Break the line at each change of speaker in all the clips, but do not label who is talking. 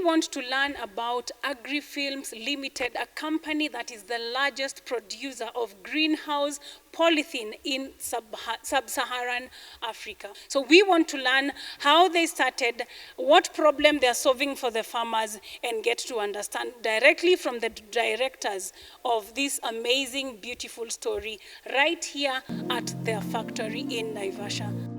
want to learn about Agrifilms Limited, a company that is the largest producer of greenhouse polythene in sub-Saharan Africa. So we want to learn how they started, what problem they are solving for the farmers, and get to understand directly from the directors of this amazing, beautiful story right here at their factory in Naivasha.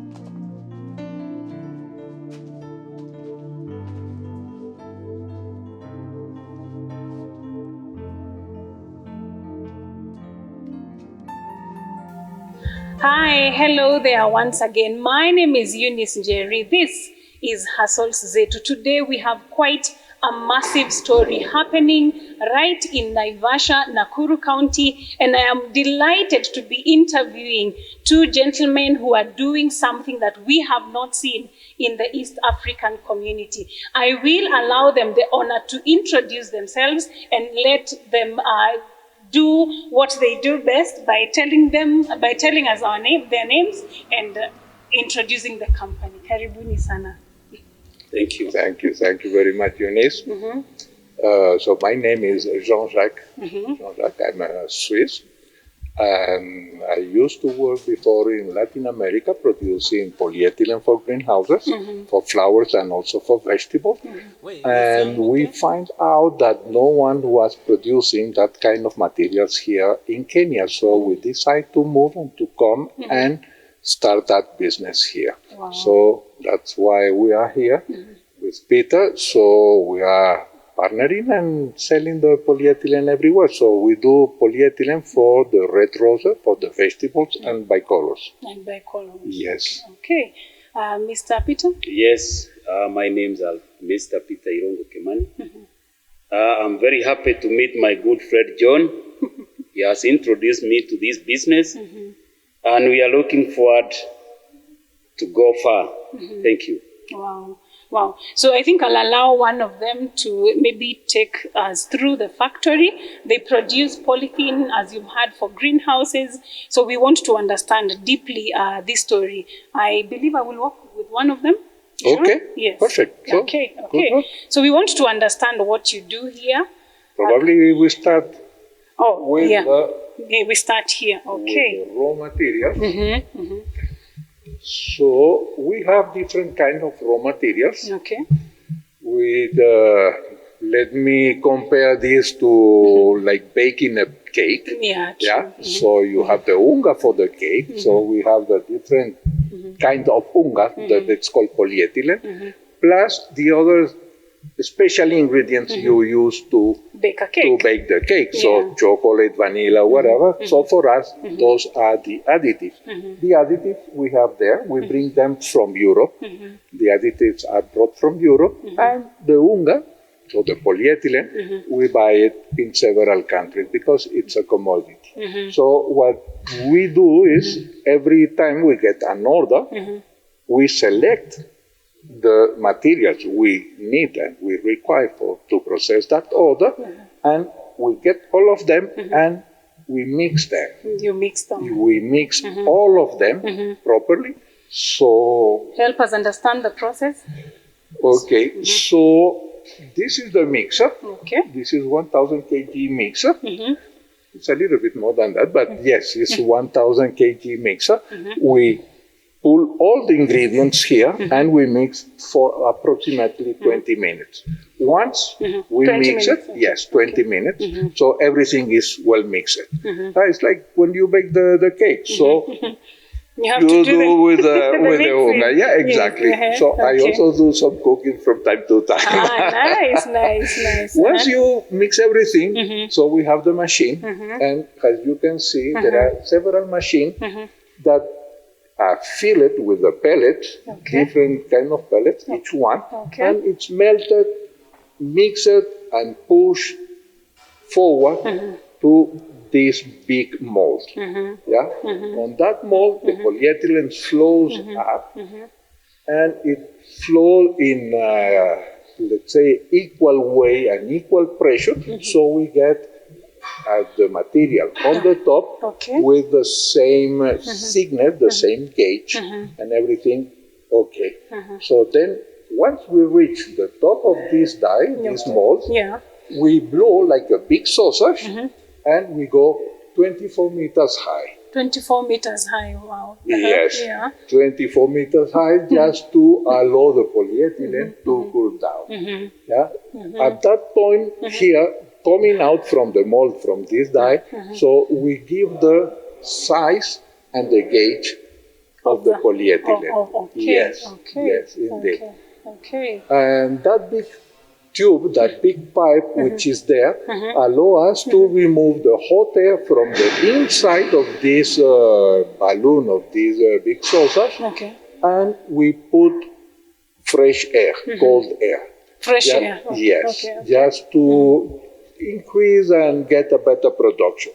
Hi, hello there once again. My name is Eunice Njeri. This is Hustles Zetu. Today we have quite a massive story happening right in Naivasha, Nakuru County, and I am delighted to be interviewing two gentlemen who are doing something that we have not seen in the East African community. I will allow them the honor to introduce themselves and let them do what they do best by telling us their names and introducing the company. Karibuni sana.
Thank you very much, Eunice. So my name is Jean-Jacques. Jean-Jacques, I'm a Swiss. And I used to work before in Latin America producing polyethylene for greenhouses, for flowers and also for vegetables. And we find out that no one was producing that kind of materials here in Kenya. So we decided to move and to come and start that business here.
Wow.
So that's why we are here with Peter. So we are partnering and selling the polyethylene everywhere. So we do polyethylene for the red rose, for the vegetables, and bicolors.
And bicolors.
Yes.
Okay. Mr. Peter?
Yes, my name is Mr. Peter Irongo Kemani. I'm very happy to meet my good friend John. He has introduced me to this business, and we are looking forward to go far. Thank you.
Wow. Wow. So I think I'll allow one of them to maybe take us through the factory. They produce polythene, as you've heard, for greenhouses. So we want to understand deeply this story. I believe I will work with one of them. Sure?
Okay.
Yes.
Perfect. So,
okay. So we want to understand what you do here.
Probably we start with
we start here. Okay.
With the raw materials. So we have different kind of raw materials.
Okay.
With let me compare this to like baking a cake.
Yeah. True.
Yeah. So you have the unga for the cake. So we have the different kind of unga that it's called polyethylene, plus the other special ingredients you use to
bake a cake.
To bake the cake. So chocolate, vanilla, whatever. So for us, those are the additives. The additives we have there, we bring them from Europe. The additives are brought from Europe. And the unga, so the polyethylene, we buy it in several countries because it's a commodity. So what we do is every time we get an order, we select the materials we need and we require to process that order, and we get all of them and we mix them.
You mix them.
We mix all of them properly. So
help us understand the process.
Okay, so this is the mixer.
Okay.
This is 1000 kg mixer. It's a little bit more than that, but yes, it's 1000 kg mixer. We pull all the ingredients here and we mix for approximately 20 minutes. Once we mix it, yes, 20 minutes, so everything is well mixed. It's like when you bake the cake, so
you have
you
to
do with the unga. Yeah,
Yes.
exactly. So I also do some cooking from time to time.
Nice.
Once you mix everything, so we have the machine, and as you can see, there are several machines that fill it with the pellets, different kind of pellets, each one, and it's melted, mixed, and pushed forward to this big mold. On that mold, the polyethylene flows up, and it flows in, let's say, equal way and equal pressure, so we get the material on the top with the same thickness, the same gauge, and everything. So then Once we reach the top of this die, this mold,
Yeah.
we blow like a big sausage, and we go 24 meters high.
24 meters high. Wow.
Yes,
Yeah.
24 meters high, just to allow the polyethylene to cool down. Yeah. At that point, here, coming out from the mold from this die, so we give the size and the gauge of the polyethylene.
Okay.
Yes,
Okay.
yes, indeed.
Okay.
And that big tube, that big pipe which is there, allow us to remove the hot air from the inside of this balloon, of this big sausage,
Okay.
and we put fresh air, cold air.
Fresh air. Okay.
Yes,
Okay.
just to increase and get a better production.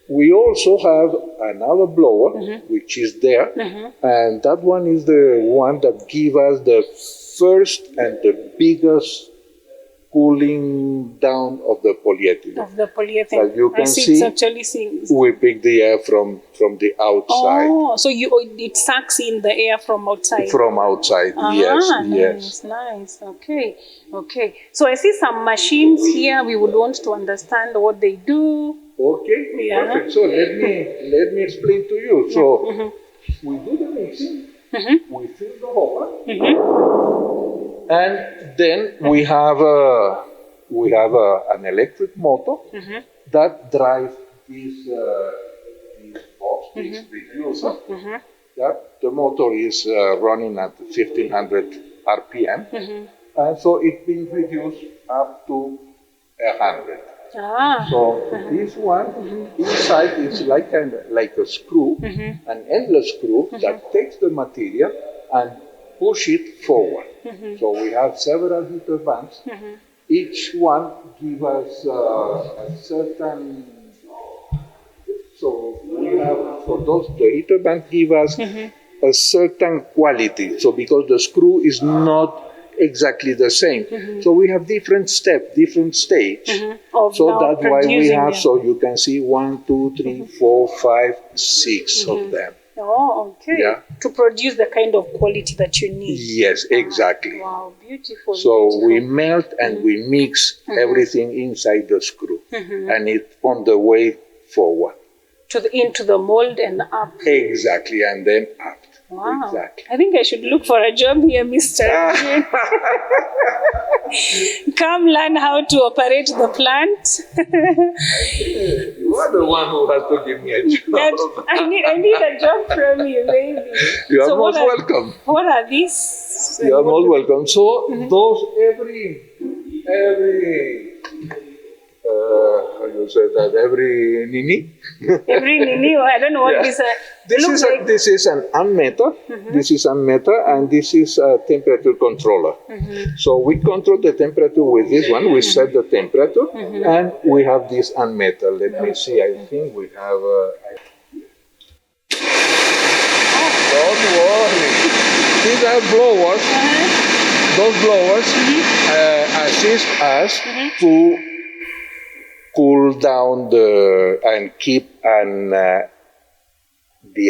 We also have another blower which is there, and that one is the one that gives us the first and the biggest cooling down of the polyethylene.
Of the polyethylene.
As you can
It's
see,
actually seeing.
we pick the air from the outside.
Oh, so it sucks in the air from outside.
From outside, yes, yes.
Nice. Okay, okay. So I see some machines here. We would want to understand what they do.
Okay,
Yeah.
perfect. So let me explain to you. So we do the mixing, we fill the hopper, and then we have an electric motor that drives this box, this reducer. Yeah, the motor is running at 1500 RPM, and so it's been reduced up to 100. So this one inside is like a screw, an endless screw that takes the material and push it forward. So we have several heater banks. Each one gives us a certain. So we have the heater bank give us a certain quality. So because the screw is not exactly the same, so we have different steps, different stage. So that's why we have. So you can see 1, 2, 3, 4, 5, 6 of them.
Oh, okay.
Yeah.
To produce the kind of quality that you need.
Yes, exactly.
Wow, beautiful.
So
beautiful.
we melt and we mix everything inside the screw, and it's on the way forward.
Into the mold and up.
Exactly, and then up.
Wow.
Exactly.
I think I should look for a job here, Mr. Come learn how to operate the plant.
You are the one who has to give me a job.
I need a job from you, baby.
You are
So
most welcome.
What are these?
You are most welcome. So those every how you say that, every nini?
Every nini, I don't know what this is.
This is an ammeter. This is ammeter, and this is a temperature controller. So we control the temperature with this one. We set the temperature, and we have this ammeter. Let me see. I think we have. Don't worry. These are blowers. Those blowers assist us to cool down and keep the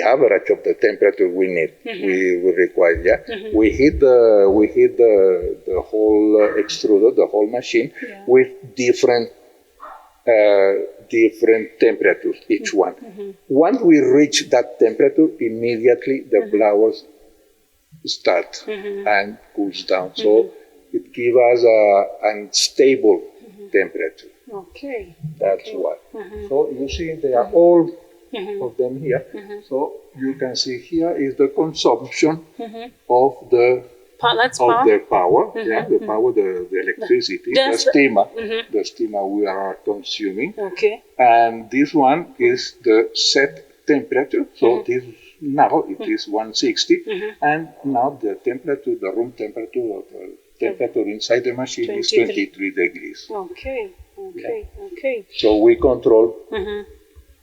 average of the temperature we need, we require. Yeah, we heat the whole extruder, the whole machine, with different temperatures, each one. Once we reach that temperature, immediately the blowers start and cools down. So it gives us a unstable temperature.
Okay.
That's why. So you see, they are all of them here. So you can see here is the consumption of the power. Yeah, the power, the electricity, the steamer we are consuming.
Okay.
And this one is the set temperature. So this now it is 160, and now the temperature, the room temperature, temperature inside the machine is 23 degrees.
Okay. Okay. Okay.
So we control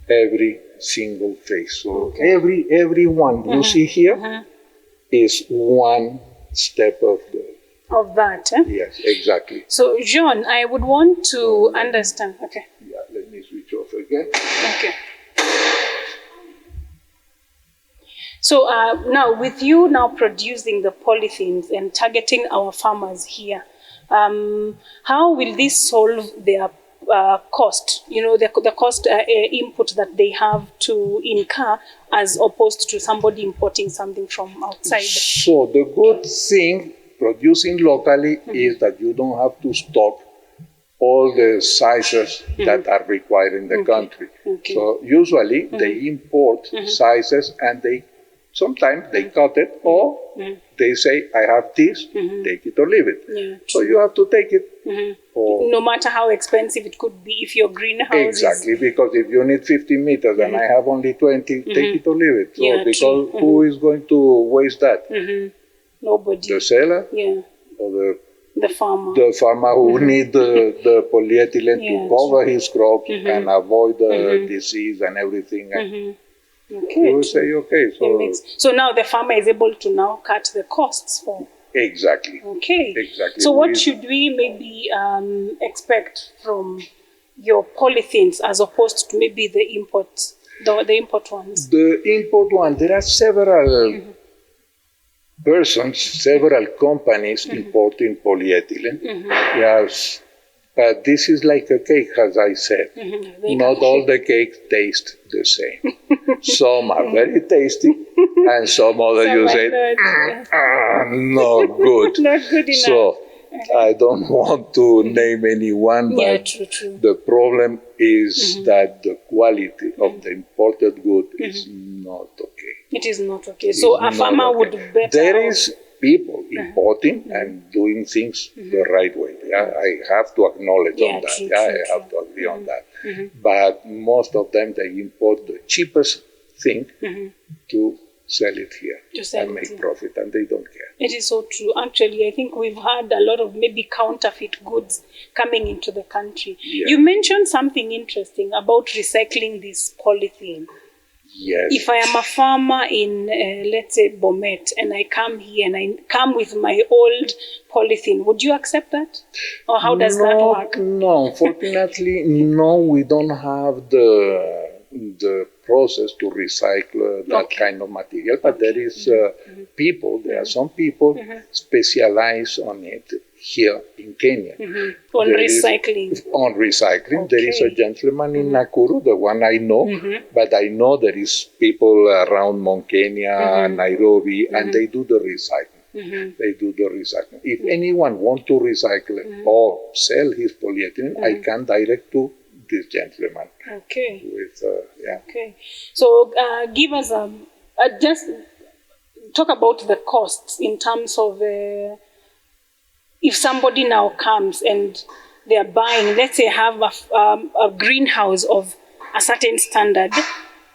every single phase. So every one you see here is one step of
that.
Yes, exactly.
So John, I would want to understand. Okay.
Yeah, let me switch off again.
Okay. So now, with you now producing the polythenes and targeting our farmers here, how will this solve their cost? You know, the cost input that they have to incur as opposed to somebody importing something from outside.
So the good thing producing locally is that you don't have to stock all the sizes that are required in the country.
Okay.
So usually they import sizes and sometimes they cut it or they say, I have this, take it or leave it.
Yeah,
so you have to take it. Or
no matter how expensive it could be, if your greenhouse
exactly, because if you need 50 meters and I have only 20, take it or leave it. So
Yeah,
because who is going to waste that?
Nobody.
The seller
Yeah,
or
the farmer.
the farmer who need the polyethylene
Yeah,
to cover his crops and avoid the disease and everything. And
Okay.
you will say, okay,
So now the farmer is able to now cut the costs for.
exactly.
Okay.
Exactly.
So what should we maybe expect from your polythenes as opposed to maybe the imports, the import ones?
The import one, there are several persons, several companies importing polyethylene. Yes, but this is like a cake, as I said. Not all the cakes taste the same. Some are very tasty, and some other you say, not good.
Not good enough.
So I don't want to name anyone,
Yeah,
but
true.
the problem is that the quality of the imported good is not okay.
It is not okay. So a
Not
farmer
okay.
would better.
There is people importing and doing things the right way. Yeah, I have to acknowledge
Yeah,
on that.
true,
Yeah,
true,
I have to agree on that. But most of them, they import the cheapest thing to sell it here
To sell
and
it
make
here.
profit, and they don't care.
It is so true. Actually, I think we've had a lot of maybe counterfeit goods coming into the country.
Yeah.
You mentioned something interesting about recycling this polythene.
Yes.
If I am a farmer in, let's say, Bomet, and I come here and I come with my old polythene, would you accept that? Or how does that work?
No, unfortunately, no, we don't have the process to recycle that kind of material, but there is people, there are some people specialize on it here in Kenya.
On
There
recycling.
On recycling. There is a
Okay.
gentleman in Nakuru, the one I know, but I know there is people around Mount Kenya, Nairobi, and they do the recycling. They do the recycling. If anyone wants to recycle it or sell his polyethylene, I can direct to this gentleman.
Okay.
With
Okay. So give us just talk about the costs in terms of if somebody now comes and they are buying, let's say, have a greenhouse of a certain standard,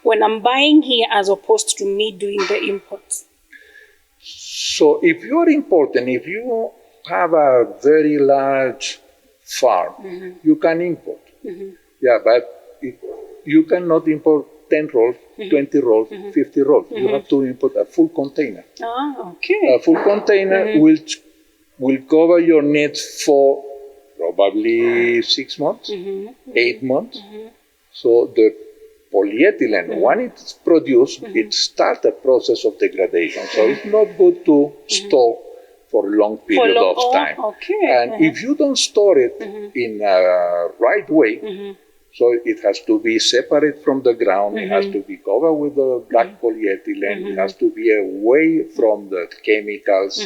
when I'm buying here as opposed to me doing the imports.
So if you are important, if you have a very large farm, you can import. Yeah, but you cannot import 10 rolls, 20 rolls, 50 rolls. You have to import a full container.
Ah, okay.
A full container will cover your needs for probably 6 months, 8 months. So the polyethylene, when it's produced, it starts a process of degradation. So it's not good to store for a long period of time.
Okay.
And if you don't store it in a right way, so it has to be separate from the ground, it has to be covered with the black polyethylene, it has to be away from the chemicals.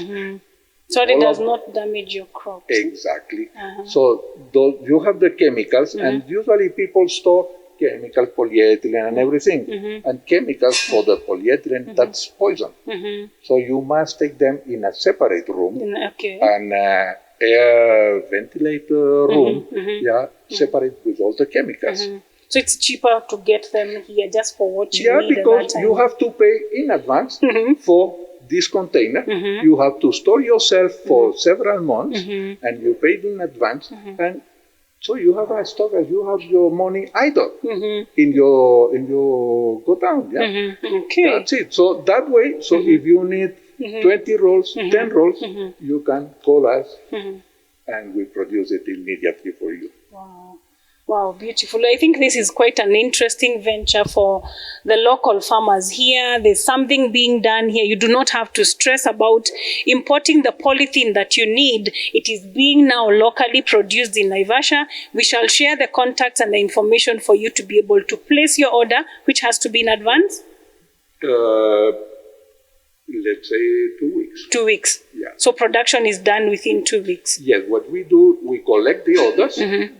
So it does not damage your crops.
Exactly. So you have the chemicals, and usually people store chemical polyethylene and everything. And chemicals for the polyethylene, that's poison. So you must take them in a separate room,
Okay.
an air ventilator room, separate with all the chemicals.
So it's cheaper to get them here just for what you need.
Because you have to pay in advance for this container. You have to store yourself for several months, and you paid in advance. And so you have a stock, as you have your money idle in your godown. Yeah?
Okay.
That's it. So that way, so if you need 20 rolls, 10 rolls, you can call us and we produce it immediately for you.
Wow. Wow, beautiful. I think this is quite an interesting venture for the local farmers here. There's something being done here. You do not have to stress about importing the polythene that you need. It is being now locally produced in Naivasha. We shall share the contacts and the information for you to be able to place your order, which has to be in advance.
Let's say 2 weeks.
2 weeks.
Yeah.
So production is done within 2 weeks.
Yes, what we do, we collect the orders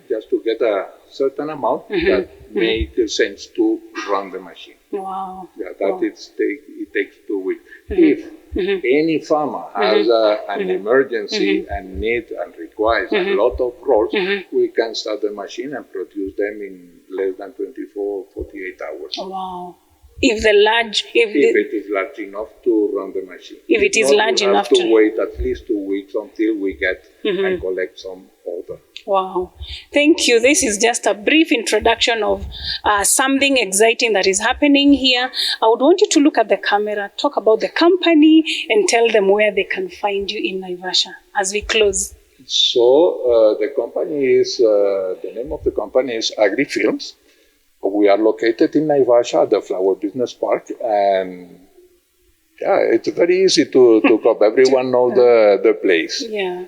just to get a certain amount that make sense to run the machine.
Wow.
Yeah, it takes 2 weeks. If any farmer has an emergency and need and requires a lot of rolls, we can start the machine and produce them in less than 24, 48 hours.
Wow. If it
is large enough to run the machine.
If it is large enough
to wait at least 2 weeks until we get and collect some order.
Wow. Thank you. This is just a brief introduction of something exciting that is happening here. I would want you to look at the camera, talk about the company, and tell them where they can find you in Naivasha as we close.
So the name of the company is Agrifilms. We are located in Naivasha, the Flower Business Park, and yeah, it's very easy to come. Everyone knows the place.
Yeah.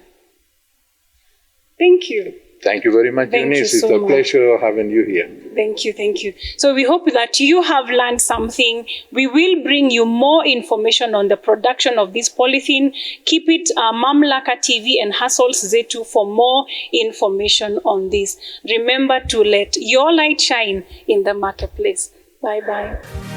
Thank you.
Thank you very much, Eunice. It's a pleasure having you here.
Thank you, thank you. So we hope that you have learned something. We will bring you more information on the production of this polythene. Keep it Mamlaka TV and Hustles Z2 for more information on this. Remember to let your light shine in the marketplace. Bye-bye.